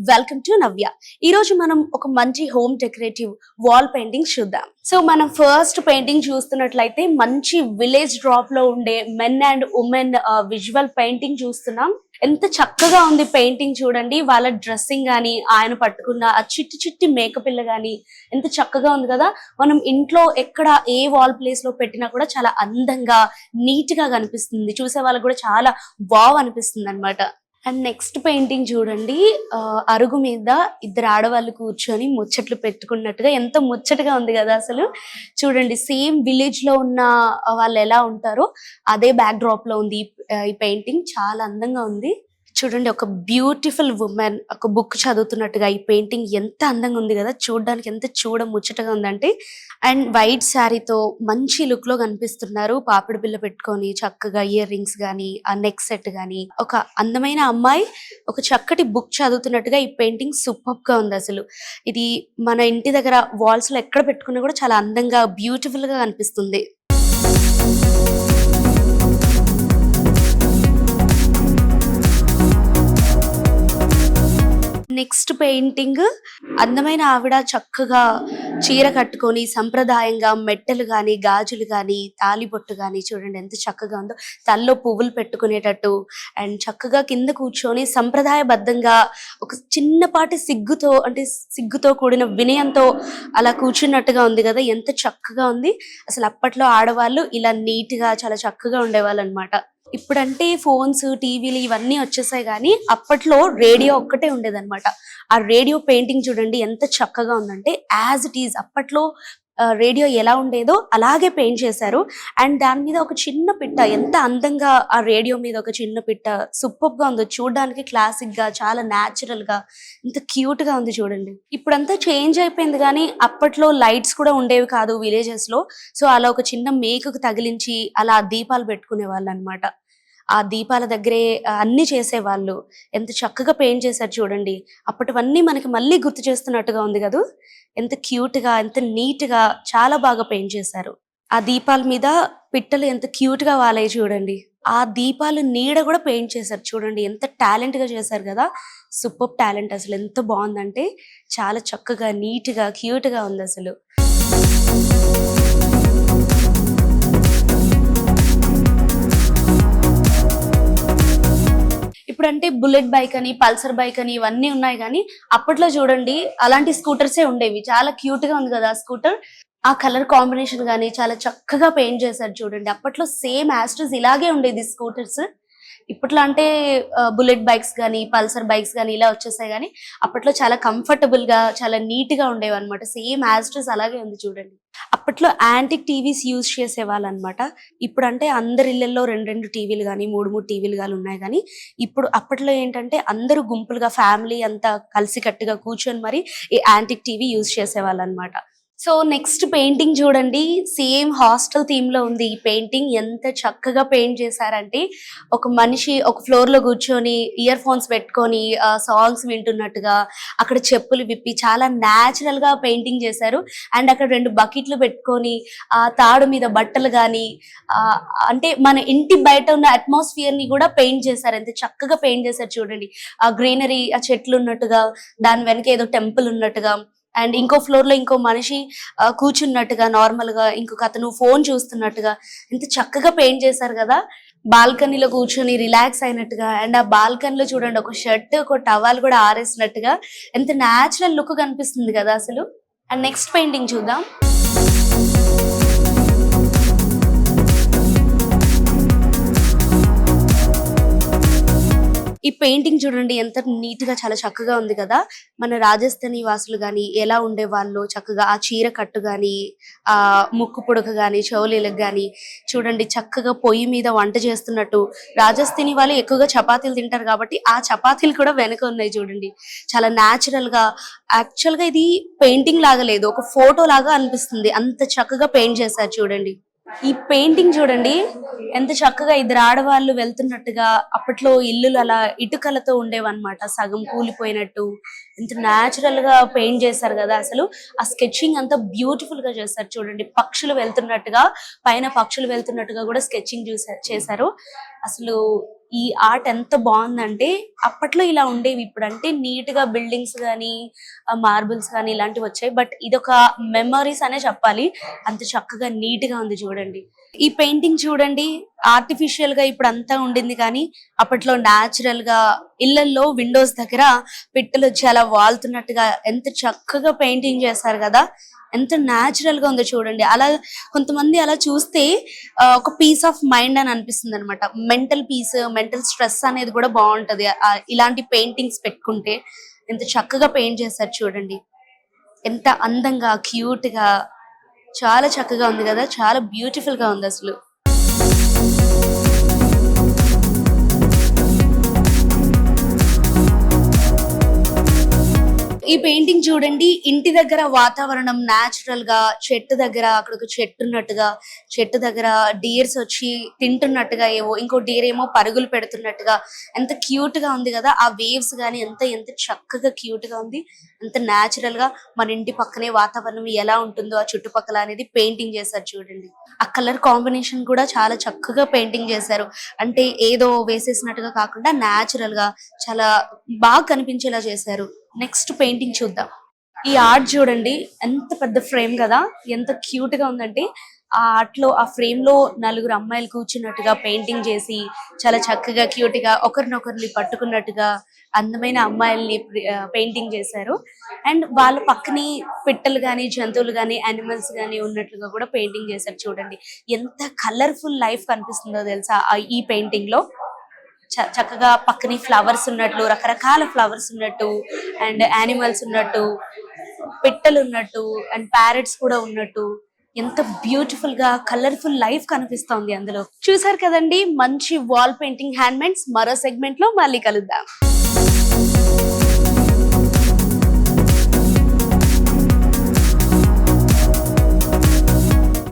Welcome to నవ్య. ఈ రోజు మనం ఒక మంచి హోమ్ డెకరేటివ్ వాల్ పెయింటింగ్ చూద్దాం. సో మనం ఫస్ట్ పెయింటింగ్ చూస్తున్నట్లయితే మంచి విలేజ్ డ్రాప్ లో ఉండే men and women visual painting చూస్తున్నాం. ఎంత చక్కగా ఉంది పెయింటింగ్ చూడండి. వాళ్ళ డ్రెస్సింగ్ గానీ, ఆయన పట్టుకున్న ఆ చిట్టి చిట్టి మేకపిల్ల గానీ ఎంత చక్కగా ఉంది కదా. మనం ఇంట్లో ఎక్కడ ఏ వాల్ ప్లేస్ లో పెట్టినా కూడా చాలా అందంగా నీట్ గా కనిపిస్తుంది. చూసే వాళ్ళకి కూడా చాలా వావ్ అనిపిస్తుంది అన్నమాట. అండ్ నెక్స్ట్ పెయింటింగ్ చూడండి, అరుగు మీద ఇద్దరు ఆడవాళ్ళు కూర్చొని ముచ్చట్లు పెట్టుకున్నట్టుగా ఎంత ముచ్చటగా ఉంది కదా. అసలు చూడండి, సేమ్ విలేజ్ లో ఉన్న వాళ్ళు ఎలా ఉంటారో అదే బ్యాక్ డ్రాప్ లో ఉంది ఈ పెయింటింగ్. చాలా అందంగా ఉంది. చూడండి, ఒక బ్యూటిఫుల్ ఉమెన్ ఒక బుక్ చదువుతున్నట్టుగా ఈ పెయింటింగ్ ఎంత అందంగా ఉంది కదా. చూడడానికి ఎంత ముచ్చటగా ఉందంటే. అండ్ వైట్ శారీతో మంచి లుక్ లో కనిపిస్తున్నారు. పాపిడి బిల్ల పెట్టుకొని చక్కగా ఇయర్ రింగ్స్ గానీ, ఆ నెక్ సెట్ గానీ, ఒక అందమైన అమ్మాయి ఒక చక్కటి బుక్ చదువుతున్నట్టుగా ఈ పెయింటింగ్ సూపర్ గా ఉంది. అసలు ఇది మన ఇంటి దగ్గర వాల్స్ లో ఎక్కడ పెట్టుకున్నా కూడా చాలా అందంగా బ్యూటిఫుల్ గా కనిపిస్తుంది. నెక్స్ట్ పెయింటింగ్, అందమైన ఆవిడ చక్కగా చీర కట్టుకొని సంప్రదాయంగా మెట్టెలు గాని, గాజులు గాని, తాలిబొట్టు గాని చూడండి ఎంత చక్కగా ఉందో. తల్లో పువ్వులు పెట్టుకునేటట్టు అండ్ చక్కగా కింద కూర్చొని సంప్రదాయబద్ధంగా ఒక చిన్నపాటి సిగ్గుతో కూడిన వినయంతో అలా కూర్చున్నట్టుగా ఉంది కదా. ఎంత చక్కగా ఉంది. అసలు అప్పట్లో ఆడవాళ్ళు ఇలా నీట్ గా చాలా చక్కగా ఉండేవాళ్ళు అనమాట. ఇప్పుడంటే ఫోన్స్, టీవీలు ఇవన్నీ వచ్చేసాయి కానీ అప్పట్లో రేడియో ఒక్కటే ఉండేదన్నమాట. ఆ రేడియో పెయింటింగ్ చూడండి ఎంత చక్కగా ఉందంటే, యాజ్ ఇట్ ఈజ్ అప్పట్లో రేడియో ఎలా ఉండేదో అలాగే పెయింట్ చేశారు. అండ్ దాని మీద ఒక చిన్న పిట్ట, ఎంత అందంగా ఆ రేడియో మీద ఒక చిన్న పిట్ట సూపర్ గా ఉందో. చూడడానికి క్లాసిక్ గా, చాలా న్యాచురల్ గా, ఎంత క్యూట్ గా ఉంది చూడండి. ఇప్పుడంతా చేంజ్ అయిపోయింది కానీ అప్పట్లో లైట్స్ కూడా ఉండేవి కాదు విలేజెస్ లో. సో అలా ఒక చిన్న మేకకు తగిలించి అలా దీపాలు పెట్టుకునే వాళ్ళు అనమాట. ఆ దీపాల దగ్గరే అన్ని చేసేవాళ్ళు. ఎంత చక్కగా పెయింట్ చేశారు చూడండి. అప్పటివన్నీ మనకి మళ్ళీ గుర్తు చేస్తున్నట్టుగా ఉంది కదా. ఎంత క్యూట్ గా, ఎంత నీట్ గా, చాలా బాగా పెయింట్ చేశారు. ఆ దీపాల మీద పిట్టలు ఎంత క్యూట్ గా వాలాయి చూడండి. ఆ దీపాలు నీడ కూడా పెయింట్ చేశారు చూడండి. ఎంత టాలెంట్ గా చేశారు కదా. Super talent. అసలు ఎంత బాగుందంటే చాలా చక్కగా, నీట్ గా, క్యూట్ గా ఉంది అసలు. ఇప్పుడంటే బుల్లెట్ బైక్ అని, పల్సర్ బైక్ అని ఇవన్నీ ఉన్నాయి కానీ అప్పట్లో చూడండి అలాంటి స్కూటర్సే ఉండేవి. చాలా క్యూట్ గా ఉంది కదా ఆ స్కూటర్. ఆ కలర్ కాంబినేషన్ గానీ చాలా చక్కగా పెయింట్ చేశారు చూడండి. అప్పట్లో సేమ్ యాస్టర్స్ ఇలాగే ఉండేది స్కూటర్స్. ఇప్పట్లో అంటే బుల్లెట్ బైక్స్ కానీ, పల్సర్ బైక్స్ కానీ ఇలా వచ్చేసాయి కానీ అప్పట్లో చాలా కంఫర్టబుల్ గా, చాలా నీట్ గా ఉండేవి అనమాట. సేమ్ యాస్టర్స్ అలాగే ఉంది చూడండి. అప్పట్లో యాంటిక్ టీవీస్ యూజ్ చేసేవాళ్ళు అనమాట. ఇప్పుడు అంటే అందరి ఇళ్లలో రెండు టీవీలు కానీ, మూడు టీవీలు కానీ ఉన్నాయి కానీ అప్పట్లో ఏంటంటే అందరూ గుంపులుగా ఫ్యామిలీ అంతా కలిసి కట్టుగా కూర్చొని మరి ఈ యాంటిక్ టీవీ యూజ్ చేసేవాళ్ళు అనమాట. సో నెక్స్ట్ పెయింటింగ్ చూడండి, సేమ్ హాస్టల్ థీమ్ లో ఉంది ఈ పెయింటింగ్. ఎంత చక్కగా పెయింట్ చేశారంటే, ఒక మనిషి ఒక ఫ్లోర్ లో కూర్చొని ఇయర్ ఫోన్స్ పెట్టుకొని సాంగ్స్ వింటున్నట్టుగా, అక్కడ చెప్పులు విప్పి చాలా న్యాచురల్ గా పెయింటింగ్ చేశారు. అండ్ అక్కడ 2 బకెట్లు పెట్టుకొని ఆ తాడు మీద బట్టలు గాని, అంటే మన ఇంటి బయట ఉన్న అట్మాస్ఫియర్ ని కూడా పెయింట్ చేశారు. ఎంత చక్కగా పెయింట్ చేశారు చూడండి. ఆ గ్రీనరీ, ఆ చెట్లు ఉన్నట్టుగా, దాని వెనక ఏదో టెంపుల్ ఉన్నట్టుగా, అండ్ ఇంకో ఫ్లోర్ లో ఇంకో మనిషి కూర్చున్నట్టుగా, నార్మల్ గా ఇంకొక అతను ఫోన్ చూస్తున్నట్టుగా ఎంత చక్కగా పెయింట్ చేశారు కదా. బాల్కనీలో కూర్చొని రిలాక్స్ అయినట్టుగా, అండ్ ఆ బాల్కనీలో చూడండి ఒక షర్ట్, ఒక టవల్ కూడా ఆరేసినట్టుగా ఎంత న్యాచురల్ లుక్ కనిపిస్తుంది కదా అసలు. అండ్ నెక్స్ట్ పెయింటింగ్ చూద్దాం. ఈ పెయింటింగ్ చూడండి ఎంత నీట్ గా, చాలా చక్కగా ఉంది కదా. మన రాజస్థానీ వాసులు గాని ఎలా ఉండేవాళ్ళు, చక్కగా ఆ చీర కట్టు గాని, ఆ ముక్కు పుడక గాని, చెవులీలకు గాని చూడండి చక్కగా పొయ్యి మీద వంట చేస్తున్నట్టు. రాజస్థానీ వాళ్ళు ఎక్కువగా చపాతీలు తింటారు కాబట్టి ఆ చపాతీలు కూడా వెనక ఉన్నాయి చూడండి. చాలా న్యాచురల్ గా, యాక్చువల్ గా ఇది పెయింటింగ్ లాగా లేదు, ఒక ఫోటో లాగా అనిపిస్తుంది. అంత చక్కగా పెయింట్ చేశారు చూడండి. ఈ పెయింటింగ్ చూడండి ఎంత చక్కగా, ఇద్దరు ఆడవాళ్ళు వెళ్తున్నట్టుగా. అప్పట్లో ఇల్లులు అలా ఇటుకలతో ఉండేవన్నమాట, సగం కూలిపోయినట్టు. ఎంత న్యాచురల్ గా పెయింట్ చేశారు కదా అసలు. ఆ స్కెచింగ్ అంతా బ్యూటిఫుల్ గా చేశారు చూడండి. పక్షులు వెళ్తున్నట్టుగా, పైన పక్షులు వెళ్తున్నట్టుగా కూడా స్కెచింగ్ చేశారు. అసలు ఈ ఆర్ట్ ఎంత బాగుందంటే అప్పట్లో ఇలా ఉండేవి. ఇప్పుడు అంటే నీట్ గా బిల్డింగ్స్ కానీ మార్బుల్స్ కానీ ఇలాంటివి వచ్చాయి. బట్ ఇదొక మెమరీస్ అనే చెప్పాలి. అంత చక్కగా నీట్ గా ఉంది చూడండి. ఈ పెయింటింగ్ చూడండి, ఆర్టిఫిషియల్ గా ఇప్పుడు అంతా ఉండింది కానీ అప్పట్లో న్యాచురల్ గా ఇళ్లల్లో విండోస్ దగ్గర పిట్టలు వచ్చి అలా వాళ్తున్నట్టుగా ఎంత చక్కగా పెయింటింగ్ చేశారు కదా. ఎంత న్యాచురల్ గా ఉందో చూడండి. అలా కొంతమంది అలా చూస్తే ఒక పీస్ ఆఫ్ మైండ్ అని అనిపిస్తుంది అనమాట. మెంటల్ పీస్, మెంటల్ స్ట్రెస్ అనేది కూడా బాగుంటది ఇలాంటి పెయింటింగ్స్ పెట్టుకుంటే. ఎంత చక్కగా పెయింట్ చేశారు చూడండి, ఎంత అందంగా క్యూట్ గా చాలా చక్కగా ఉంది కదా. చాలా బ్యూటిఫుల్ గా ఉంది అసలు. ఈ పెయింటింగ్ చూడండి, ఇంటి దగ్గర వాతావరణం న్యాచురల్ గా చెట్టు దగ్గర, అక్కడ ఒక చెట్టు ఉన్నట్టుగా, చెట్టు దగ్గర డియర్స్ వచ్చి తింటున్నట్టుగా, ఏవో ఇంకో డియర్ ఏమో పరుగులు పెడుతున్నట్టుగా ఎంత క్యూట్ గా ఉంది కదా. ఆ వేవ్స్ గానీ ఎంత ఎంత చక్కగా క్యూట్ గా ఉంది. ఎంత న్యాచురల్ గా మన ఇంటి పక్కనే వాతావరణం ఎలా ఉంటుందో ఆ చుట్టుపక్కల అనేది పెయింటింగ్ చేశారు చూడండి. ఆ కలర్ కాంబినేషన్ కూడా చాలా చక్కగా పెయింటింగ్ చేశారు. అంటే ఏదో వేసేసినట్టుగా కాకుండా న్యాచురల్ గా చాలా బాగా కనిపించేలా చేశారు. నెక్స్ట్ పెయింటింగ్ చూద్దాం. ఈ ఆర్ట్ చూడండి, ఎంత పెద్ద ఫ్రేమ్ కదా, ఎంత క్యూట్ గా ఉందంటే ఆ ఆర్ట్ లో, ఆ ఫ్రేమ్ లో నలుగురు అమ్మాయిలు కూర్చున్నట్టుగా పెయింటింగ్ చేసి చాలా చక్కగా క్యూట్ గా ఒకరినొకరిని పట్టుకున్నట్టుగా అందమైన అమ్మాయిల్ని పెయింటింగ్ చేశారు. అండ్ వాళ్ళ పక్కనే పిట్టలు గాని, జంతువులు గాని, యానిమల్స్ గాని ఉన్నట్లుగా కూడా పెయింటింగ్ చేశారు చూడండి. ఎంత కలర్ఫుల్ లైఫ్ కనిపిస్తుందో తెలుసా ఈ పెయింటింగ్ లో. చక్కగా పక్కనే ఫ్లవర్స్ ఉన్నట్లు, రకరకాల ఫ్లవర్స్ ఉన్నట్టు, అండ్ యానిమల్స్ ఉన్నట్టు, పిట్టలు ఉన్నట్టు, అండ్ ప్యారెట్స్ కూడా ఉన్నట్టు, ఎంత బ్యూటిఫుల్ గా కలర్ఫుల్ లైఫ్ కనిపిస్తోంది అందులో. చూసారు కదండి, మంచి వాల్ పెయింటింగ్ హ్యాండ్ మేడ్స్. మరో సెగ్మెంట్ లో మళ్ళీ కలుద్దాం.